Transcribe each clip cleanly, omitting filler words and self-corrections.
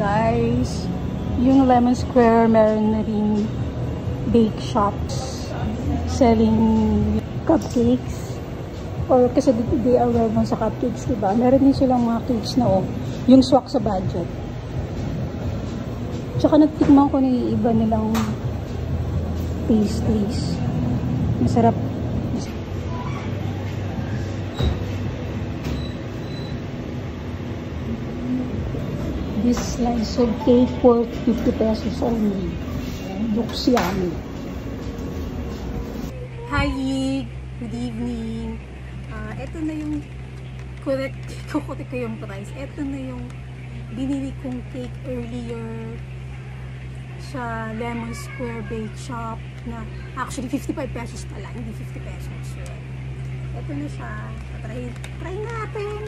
guys. Yung Lemon Square, meron na rin bake shops selling cupcakes. Or kasi they are well known sa cupcakes, diba? Meron din silang mga cakes na yung swak sa budget. Tsaka nagtikman ko na yung iba nilang pastries. Masarap. This slice of cake worth 50 pesos only. Looks yummy. Hi! Good evening. Ito na yung kukuti ko yung price. Ito na yung binili kong cake earlier sa Lemon Square Bake Shop na actually 55 pesos pala, hindi 50 pesos. Ito na siya. Try natin.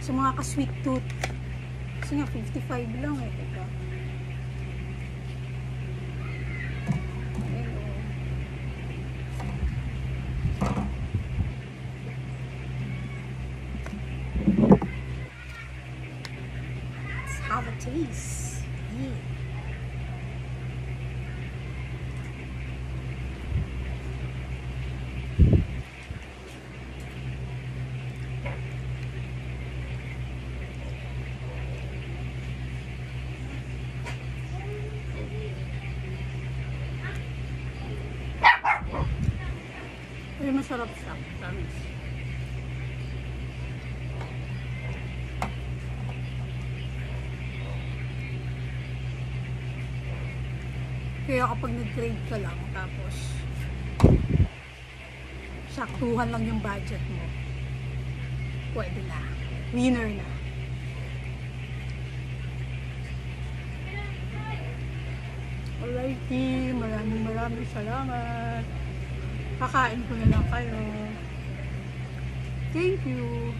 Sa mga ka-sweet tooth. Kasi nga 55 lang eh. Teka. Let's have a taste. Yeah. Ay, masarap siya. Promise. Kaya kapag nag-trade ka lang, tapos saktuhan lang yung budget mo, pwede na. Winner na. Alrighty, maraming salamat. Kakain ko na lang kayo. Thank you.